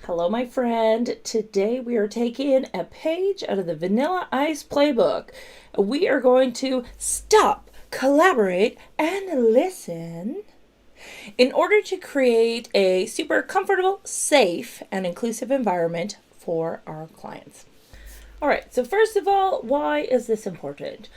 Hello, my friend. Today we are taking a page out of the Vanilla Ice playbook. We are going to stop, collaborate, and listen in order to create a super comfortable, safe, and inclusive environment for our clients. All right, so first of all, why is this important?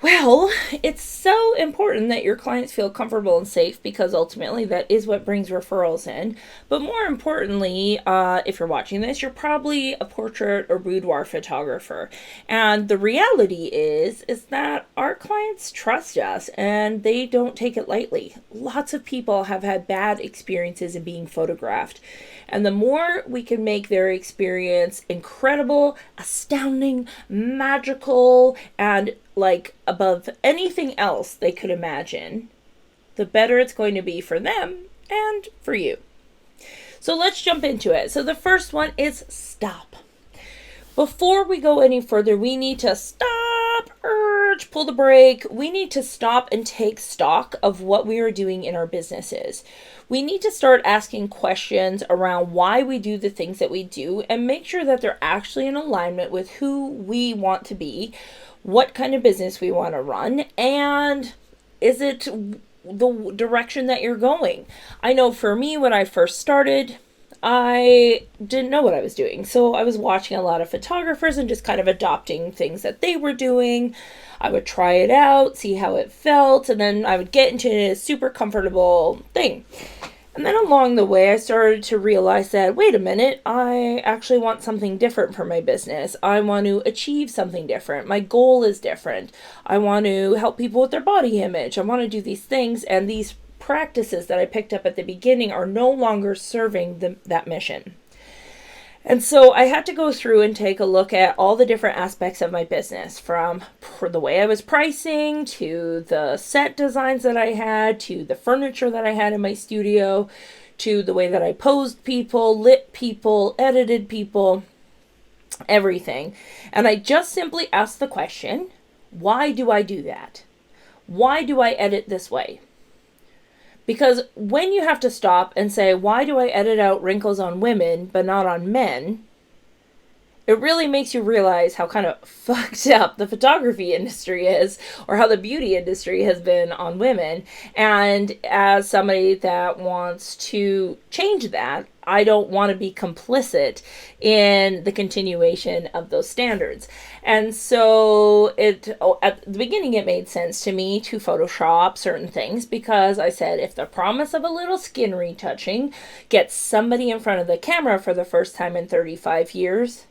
Well, it's so important that your clients feel comfortable and safe because ultimately that is what brings referrals in. But more importantly, if you're watching this, you're probably a portrait or boudoir photographer. And the reality is that our clients trust us and they don't take it lightly. Lots of people have had bad experiences in being photographed. And the more we can make their experience incredible, astounding, magical, and like above anything else they could imagine, the better it's going to be for them and for you. So let's jump into it. So the first one is stop. Before we go any further, we need to stop, pull the brake. We need to stop and take stock of what we are doing in our businesses. We need to start asking questions around why we do the things that we do and make sure that they're actually in alignment with who we want to be, what kind of business we want to run, and is it the direction that you're going? I know for me, when I first started, I didn't know what I was doing. So I was watching a lot of photographers and just kind of adopting things that they were doing. I would try it out, see how it felt, and then I would get into a super comfortable thing. And then along the way, I started to realize that, wait a minute, I actually want something different for my business. I want to achieve something different. My goal is different. I want to help people with their body image. I want to do these things, and these practices that I picked up at the beginning are no longer serving that mission. And so I had to go through and take a look at all the different aspects of my business, from the way I was pricing, to the set designs that I had, to the furniture that I had in my studio, to the way that I posed people, lit people, edited people, everything. And I just simply asked the question, why do I do that? Why do I edit this way? Because when you have to stop and say, why do I edit out wrinkles on women but not on men? It really makes you realize how kind of fucked up the photography industry is, or how the beauty industry has been on women. And as somebody that wants to change that, I don't want to be complicit in the continuation of those standards. And so at the beginning, it made sense to me to Photoshop certain things, because I said, if the promise of a little skin retouching gets somebody in front of the camera for the first time in 35 years,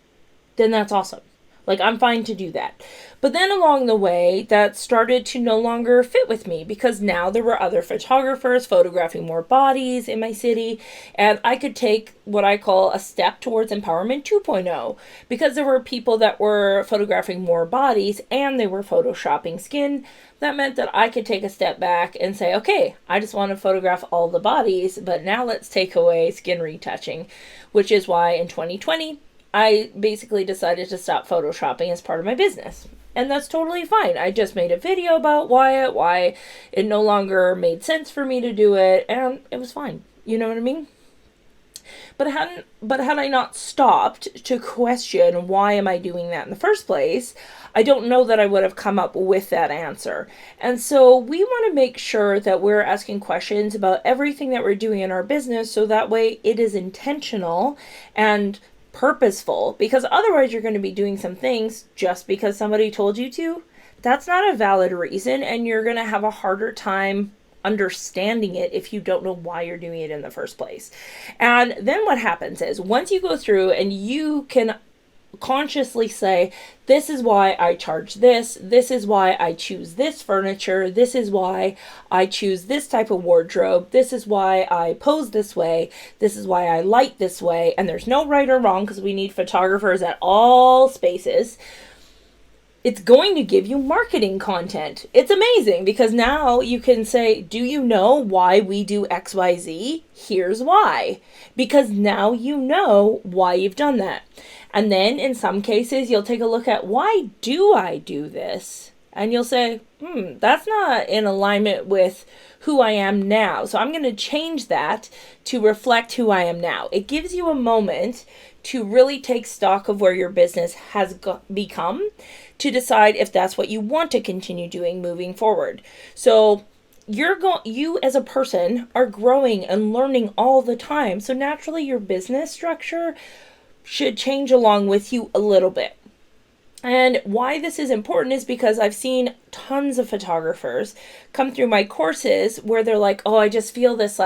then that's awesome. Like, I'm fine to do that. But then along the way, that started to no longer fit with me, because now there were other photographers photographing more bodies in my city, and I could take what I call a step towards empowerment 2.0, because there were people that were photographing more bodies and they were photoshopping skin. That meant that I could take a step back and say, okay, I just want to photograph all the bodies, but now let's take away skin retouching, which is why in 2020, I basically decided to stop photoshopping as part of my business. And that's totally fine. I just made a video about why it no longer made sense for me to do it, and it was fine. You know what I mean? But had I not stopped to question why am I doing that in the first place, I don't know that I would have come up with that answer. And so we want to make sure that we're asking questions about everything that we're doing in our business, so that way it is intentional and purposeful, because otherwise you're going to be doing some things just because somebody told you to. That's not a valid reason, and you're going to have a harder time understanding it if you don't know why you're doing it in the first place. And then what happens is, once you go through and you can consciously say, this is why I charge this is why I choose this furniture, this is why I choose this type of wardrobe, this is why I pose this way, this is why I light this way, and there's no right or wrong, because we need photographers at all spaces. It's going to give you marketing content. It's amazing, because now you can say, do you know why we do XYZ? Here's why. Because now you know why you've done that. And then in some cases, you'll take a look at, why do I do this? And you'll say, that's not in alignment with who I am now. So I'm going to change that to reflect who I am now. It gives you a moment to really take stock of where your business has become to decide if that's what you want to continue doing moving forward. So you as a person are growing and learning all the time. So naturally your business structure should change along with you a little bit. And why this is important is because I've seen tons of photographers come through my courses where they're like, oh, I just feel this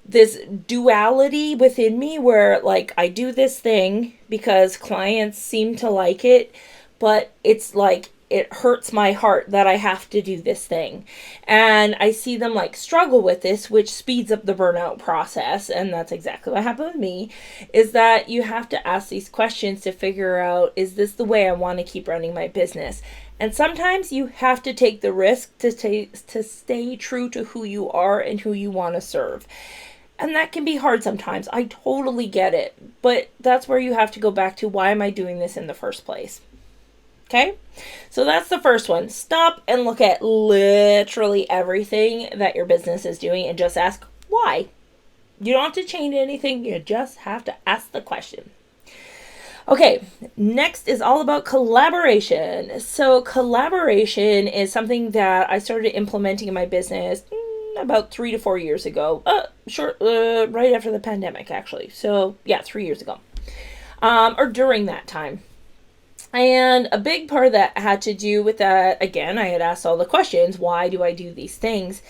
this duality within me where like I do this thing because clients seem to like it, but it's like it hurts my heart that I have to do this thing. And I see them like struggle with this, which speeds up the burnout process. And that's exactly what happened with me, is that you have to ask these questions to figure out, is this the way I want to keep running my business? And sometimes you have to take the risk to stay true to who you are and who you want to serve. And that can be hard sometimes. I totally get it. But that's where you have to go back to, why am I doing this in the first place? Okay, so that's the first one. Stop and look at literally everything that your business is doing and just ask why. You don't have to change anything. You just have to ask the question. Okay, next is all about collaboration. So collaboration is something that I started implementing in my business about 3 to 4 years ago. Right after the pandemic, actually. So yeah, 3 years ago. Or during that time. And a big part of that had to do with that, again, I had asked all the questions, why do I do these things?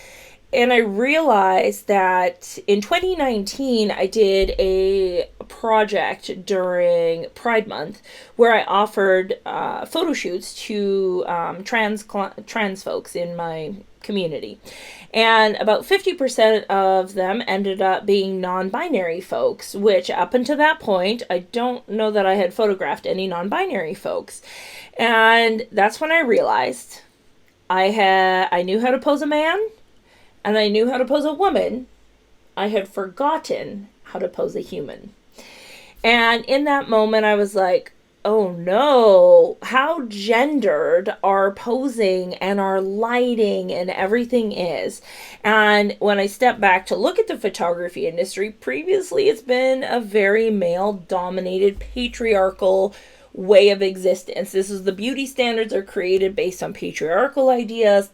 And I realized that in 2019, I did a project during Pride Month where I offered photo shoots to trans folks in my community. And about 50% of them ended up being non-binary folks, which up until that point, I don't know that I had photographed any non-binary folks. And that's when I realized I knew how to pose a man and I knew how to pose a woman. I had forgotten how to pose a human. And in that moment, I was like, oh no, how gendered our posing and our lighting and everything is. And when I step back to look at the photography industry, previously it's been a very male-dominated, patriarchal way of existence. This is the beauty standards are created based on patriarchal ideas,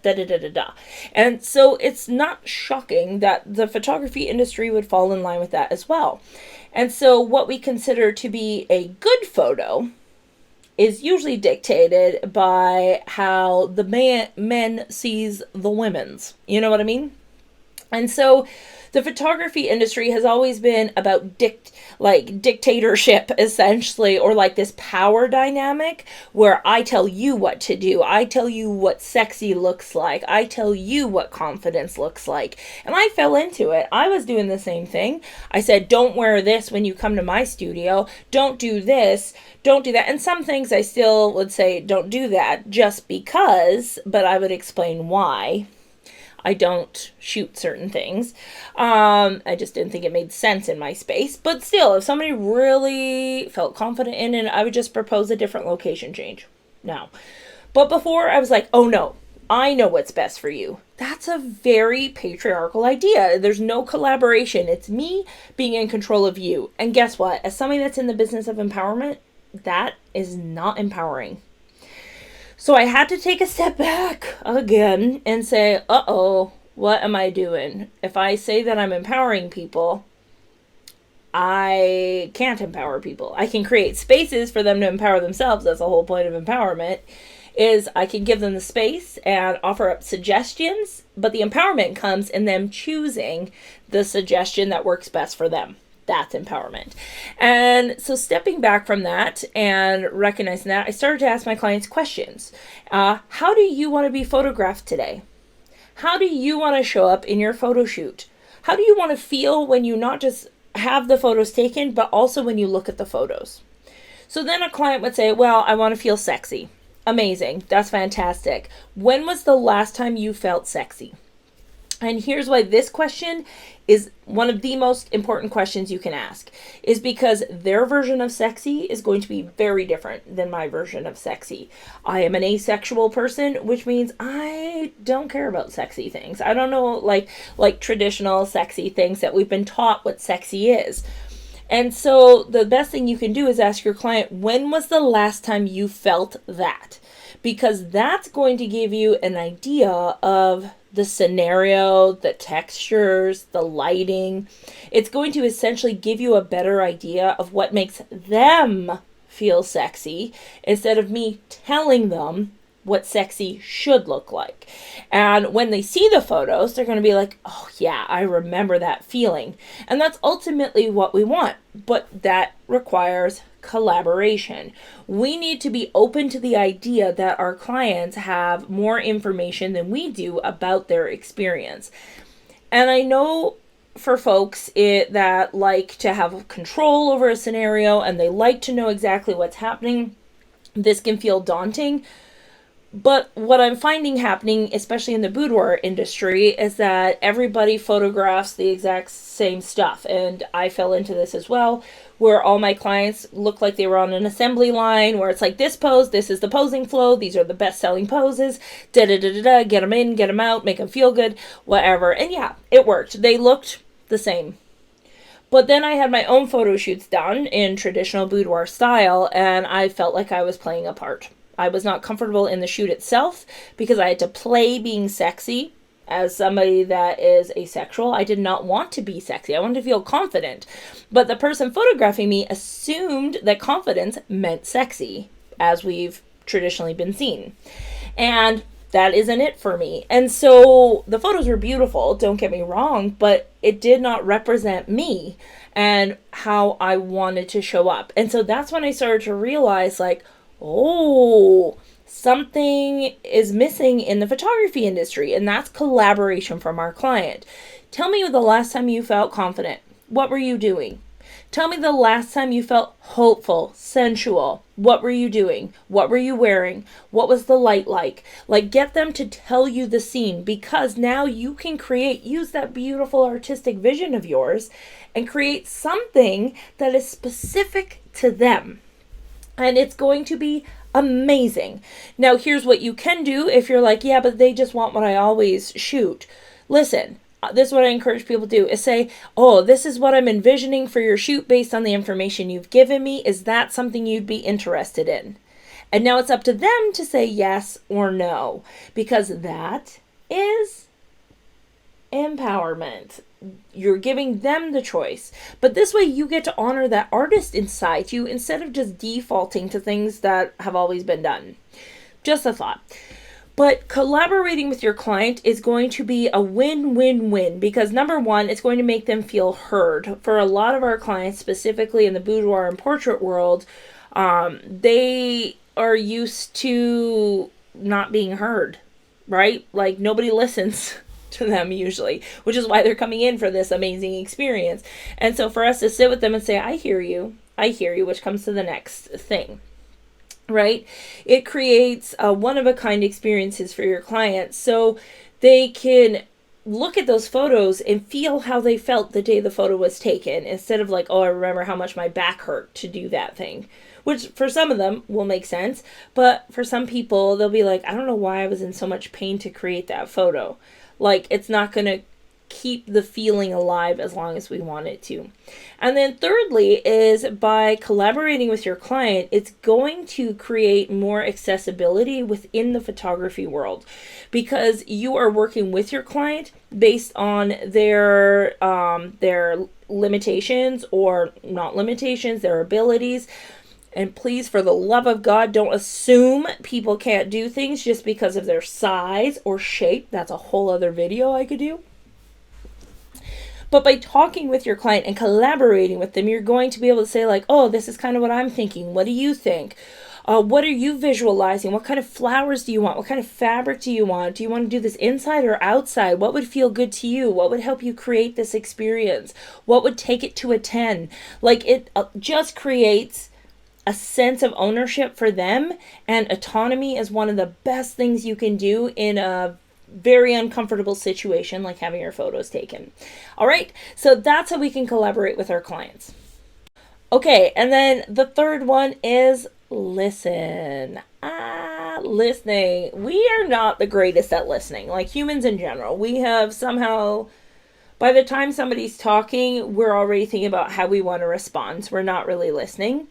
And so it's not shocking that the photography industry would fall in line with that as well. And so what we consider to be a good photo is usually dictated by how the men sees the women's. You know what I mean? And so the photography industry has always been about dictatorship, essentially, or like this power dynamic where I tell you what to do. I tell you what sexy looks like. I tell you what confidence looks like. And I fell into it. I was doing the same thing. I said, don't wear this when you come to my studio. Don't do this. Don't do that. And some things I still would say, don't do that just because, but I would explain why. I don't shoot certain things. I just didn't think it made sense in my space. But still, if somebody really felt confident in it, I would just propose a different location change. No. But before, I was like, oh no, I know what's best for you. That's a very patriarchal idea. There's no collaboration. It's me being in control of you. And guess what? As somebody that's in the business of empowerment, that is not empowering. So I had to take a step back again and say, uh-oh, what am I doing? If I say that I'm empowering people, I can't empower people. I can create spaces for them to empower themselves. That's the whole point of empowerment, is I can give them the space and offer up suggestions, but the empowerment comes in them choosing the suggestion that works best for them. That's empowerment. And so stepping back from that and recognizing that, I started to ask my clients questions. How do you want to be photographed today? How do you want to show up in your photo shoot? How do you want to feel when you not just have the photos taken, but also when you look at the photos? So then a client would say, well, I want to feel sexy. Amazing. That's fantastic. When was the last time you felt sexy? And here's why this question is one of the most important questions you can ask, is because their version of sexy is going to be very different than my version of sexy. I am an asexual person, which means I don't care about sexy things. I don't know like traditional sexy things that we've been taught what sexy is. And so the best thing you can do is ask your client, when was the last time you felt that? Because that's going to give you an idea of the scenario, the textures, the lighting. It's going to essentially give you a better idea of what makes them feel sexy instead of me telling them what sexy should look like. And when they see the photos, they're going to be like, oh yeah, I remember that feeling. And that's ultimately what we want, but that requires collaboration. We need to be open to the idea that our clients have more information than we do about their experience. And I know for folks that like to have control over a scenario and they like to know exactly what's happening, this can feel daunting. But what I'm finding happening, especially in the boudoir industry, is that everybody photographs the exact same stuff. And I fell into this as well, where all my clients look like they were on an assembly line, where it's like this pose, this is the posing flow, these are the best-selling poses, da-da-da-da-da, get them in, get them out, make them feel good, whatever. And yeah, it worked. They looked the same. But then I had my own photo shoots done in traditional boudoir style, and I felt like I was playing a part. I was not comfortable in the shoot itself because I had to play being sexy as somebody that is asexual. I did not want to be sexy. I wanted to feel confident. But the person photographing me assumed that confidence meant sexy, as we've traditionally been seen. And that isn't it for me. And so the photos were beautiful, don't get me wrong, but it did not represent me and how I wanted to show up. And so that's when I started to realize, like, oh, something is missing in the photography industry, and that's collaboration from our client. Tell me the last time you felt confident. What were you doing? Tell me the last time you felt hopeful, sensual. What were you doing? What were you wearing? What was the light like? Like, get them to tell you the scene, because now you can use that beautiful artistic vision of yours and create something that is specific to them. And it's going to be amazing. Now, here's what you can do if you're like, yeah, but they just want what I always shoot. Listen, this is what I encourage people to do, is say, oh, this is what I'm envisioning for your shoot based on the information you've given me. Is that something you'd be interested in? And now it's up to them to say yes or no, because that is empowerment. You're giving them the choice. But this way you get to honor that artist inside you instead of just defaulting to things that have always been done. Just a thought. But collaborating with your client is going to be a win-win-win, because number one, it's going to make them feel heard. For a lot of our clients, specifically in the boudoir and portrait world, they are used to not being heard, right? Like, nobody listens to them usually, which is why they're coming in for this amazing experience. And so for us to sit with them and say, I hear you, which comes to the next thing, right? It creates one-of-a-kind experiences for your clients, so they can look at those photos and feel how they felt the day the photo was taken, instead of like, oh, I remember how much my back hurt to do that thing, which for some of them will make sense. But for some people, they'll be like, I don't know why I was in so much pain to create that photo. Like, it's not going to keep the feeling alive as long as we want it to. And then thirdly is, by collaborating with your client, it's going to create more accessibility within the photography world, because you are working with your client based on their limitations or not limitations, their abilities. And please, for the love of God, don't assume people can't do things just because of their size or shape. That's a whole other video I could do. But by talking with your client and collaborating with them, you're going to be able to say, like, oh, this is kind of what I'm thinking. What do you think? What are you visualizing? What kind of flowers do you want? What kind of fabric do you want? Do you want to do this inside or outside? What would feel good to you? What would help you create this experience? What would take it to a 10? Like, it just creates a sense of ownership for them, and autonomy is one of the best things you can do in a very uncomfortable situation like having your photos taken. All right, so that's how we can collaborate with our clients. Okay, and then the third one is listen. Listening. We are not the greatest at listening, like humans in general. We have somehow, by the time somebody's talking, we're already thinking about how we want to respond. So we're not really listening.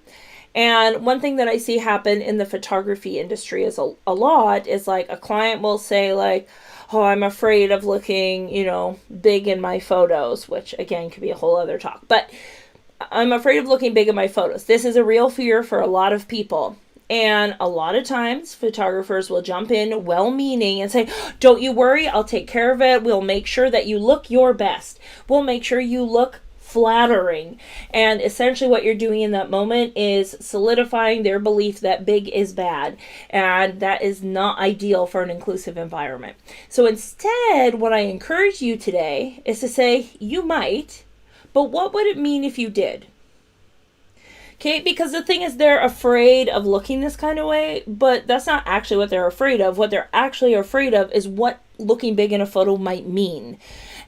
And one thing that I see happen in the photography industry is a lot is like a client will say like, oh, I'm afraid of looking, big in my photos, which again could be a whole other talk. But I'm afraid of looking big in my photos. This is a real fear for a lot of people. And a lot of times photographers will jump in well-meaning and say, don't you worry, I'll take care of it. We'll make sure that you look your best. We'll make sure you look flattering. And essentially what you're doing in that moment is solidifying their belief that big is bad. And that is not ideal for an inclusive environment. So instead, what I encourage you today is to say, you might, but what would it mean if you did? Okay, because the thing is they're afraid of looking this kind of way, but that's not actually what they're afraid of. What they're actually afraid of is what looking big in a photo might mean.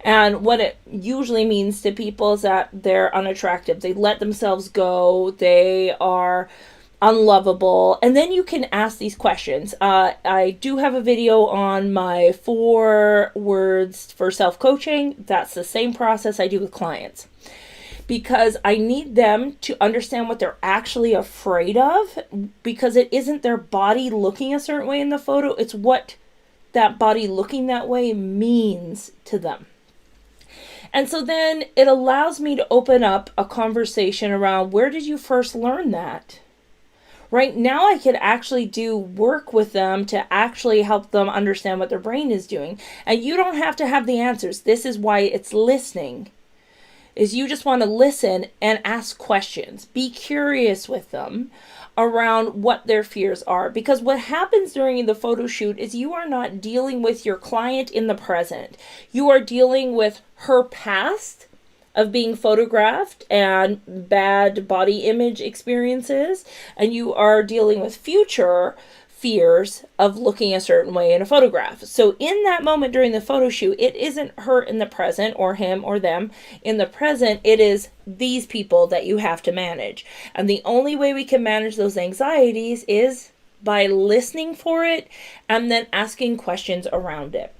And what it usually means to people is that they're unattractive. They let themselves go. They are unlovable. And then you can ask these questions. I do have a video on my 4 words for self-coaching. That's the same process I do with clients. Because I need them to understand what they're actually afraid of, because it isn't their body looking a certain way in the photo, it's what that body looking that way means to them. And so then it allows me to open up a conversation around, where did you first learn that? Right now I could actually do work with them to actually help them understand what their brain is doing. And you don't have to have the answers. This is why it's listening. Is you just want to listen and ask questions. Be curious with them around what their fears are. Because what happens during the photo shoot is you are not dealing with your client in the present. You are dealing with her past of being photographed and bad body image experiences. And you are dealing with future fears of looking a certain way in a photograph. So in that moment during the photo shoot, it isn't her in the present or him or them in the present. It is these people that you have to manage. And the only way we can manage those anxieties is by listening for it and then asking questions around it.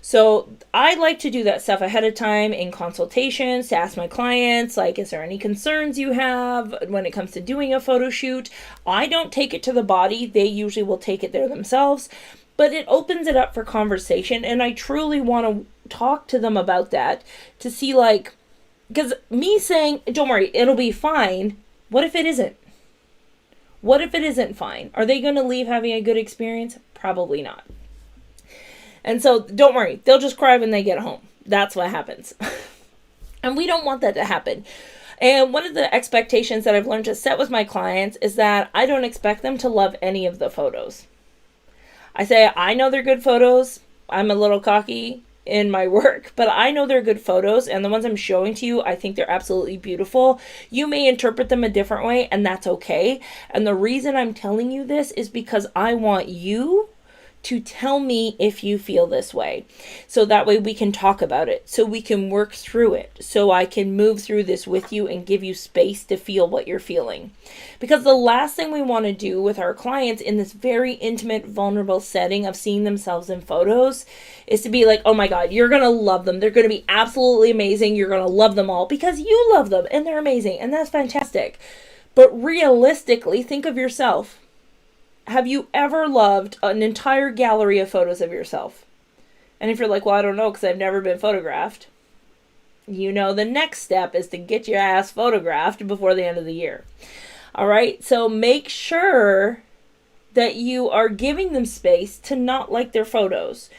So I like to do that stuff ahead of time in consultations to ask my clients, like, is there any concerns you have when it comes to doing a photo shoot? I don't take it to the body. They usually will take it there themselves, but it opens it up for conversation. And I truly want to talk to them about that to see, like, because me saying, don't worry, it'll be fine. What if it isn't? What if it isn't fine? Are they going to leave having a good experience? Probably not. And so don't worry, they'll just cry when they get home. That's what happens. And we don't want that to happen. And one of the expectations that I've learned to set with my clients is that I don't expect them to love any of the photos. I say, I know they're good photos. I'm a little cocky in my work, but I know they're good photos, and the ones I'm showing to you, I think they're absolutely beautiful. You may interpret them a different way, and that's okay. And the reason I'm telling you this is because I want you to tell me if you feel this way. So that way we can talk about it. So we can work through it. So I can move through this with you and give you space to feel what you're feeling. Because the last thing we want to do with our clients in this very intimate, vulnerable setting of seeing themselves in photos is to be like, oh my God, you're going to love them. They're going to be absolutely amazing. You're going to love them all because you love them and they're amazing. And that's fantastic. But realistically, think of yourself. Have you ever loved an entire gallery of photos of yourself? And if you're like, well, I don't know because I've never been photographed. You know, the next step is to get your ass photographed before the end of the year. All right. So make sure that you are giving them space to not like their photos.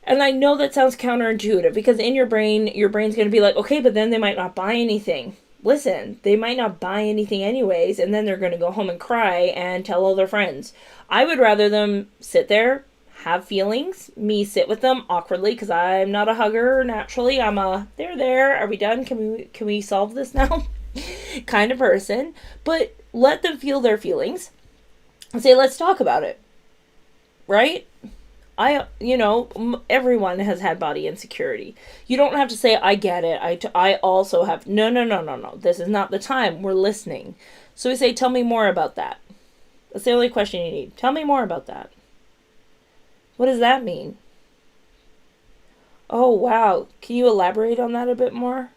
And I know that sounds counterintuitive because in your brain's going to be like, okay, but then they might not buy anything. Listen, they might not buy anything anyways, and then they're going to go home and cry and tell all their friends. I would rather them sit there, have feelings, me sit with them awkwardly, because I'm not a hugger naturally. I'm a, they're there, are we done? Can we solve this now? kind of person. But let them feel their feelings and say, let's talk about it. Right? everyone has had body insecurity. You don't have to say, I get it. I also have, no. This is not the time. We're listening. So we say, tell me more about that. That's the only question you need. Tell me more about that. What does that mean? Oh, wow. Can you elaborate on that a bit more?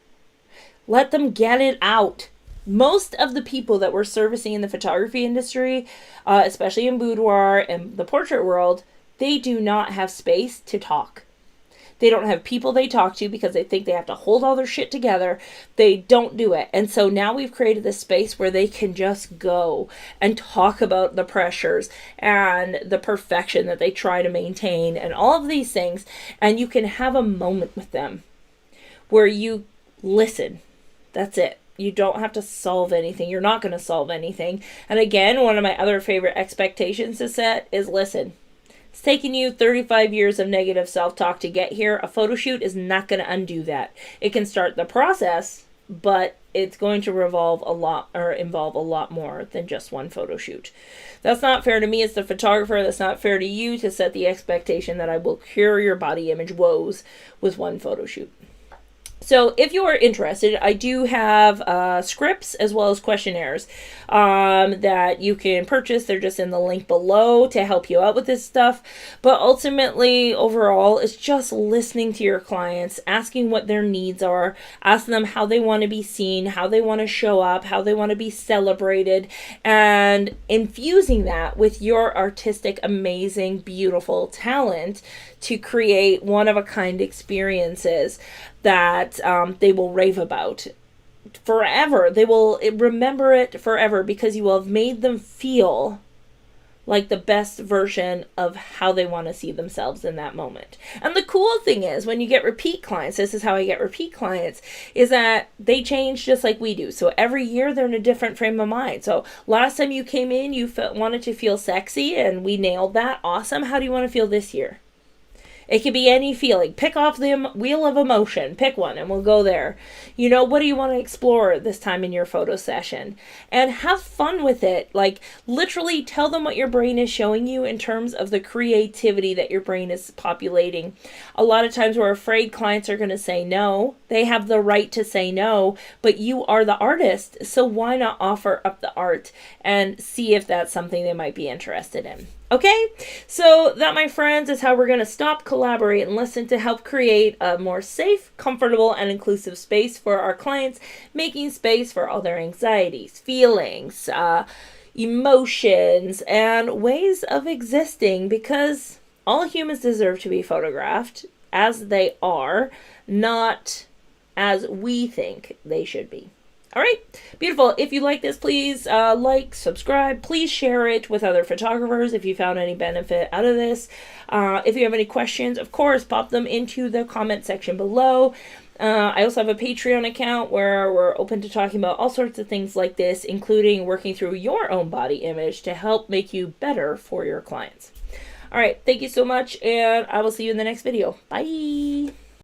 Let them get it out. Most of the people that we're servicing in the photography industry, especially in boudoir and the portrait world, they do not have space to talk. They don't have people they talk to because they think they have to hold all their shit together. They don't do it. And so now we've created this space where they can just go and talk about the pressures and the perfection that they try to maintain and all of these things. And you can have a moment with them where you listen. That's it. You don't have to solve anything. You're not going to solve anything. And again, one of my other favorite expectations to set is listen. It's taken you 35 years of negative self-talk to get here. A photo shoot is not going to undo that. It can start the process, but it's going to involve a lot more than just one photo shoot. That's not fair to me as the photographer. That's not fair to you to set the expectation that I will cure your body image woes with one photo shoot. So if you are interested, I do have scripts as well as questionnaires that you can purchase. They're just in the link below to help you out with this stuff. But ultimately, overall, it's just listening to your clients, asking what their needs are, asking them how they want to be seen, how they want to show up, how they want to be celebrated, and infusing that with your artistic, amazing, beautiful talent to create one-of-a-kind experiences that they will rave about forever. They will remember it forever because you will have made them feel like the best version of how they want to see themselves in that moment. And the cool thing is when you get repeat clients, this is how I get repeat clients, is that they change just like we do. So every year they're in a different frame of mind. So last time you came in, you wanted to feel sexy and we nailed that. Awesome. How do you want to feel this year? It could be any feeling. Pick off the wheel of emotion. Pick one and we'll go there. What do you want to explore this time in your photo session? And have fun with it. Like literally tell them what your brain is showing you in terms of the creativity that your brain is populating. A lot of times we're afraid clients are going to say no. They have the right to say no, but you are the artist. So why not offer up the art and see if that's something they might be interested in? Okay, so that, my friends, is how we're going to stop, collaborate, and listen to help create a more safe, comfortable, and inclusive space for our clients, making space for all their anxieties, feelings, emotions, and ways of existing, because all humans deserve to be photographed as they are, not as we think they should be. All right, beautiful. If you like this, please like, subscribe. Please share it with other photographers if you found any benefit out of this. If you have any questions, of course, pop them into the comment section below. I also have a Patreon account where we're open to talking about all sorts of things like this, including working through your own body image to help make you better for your clients. All right, thank you so much, and I will see you in the next video. Bye.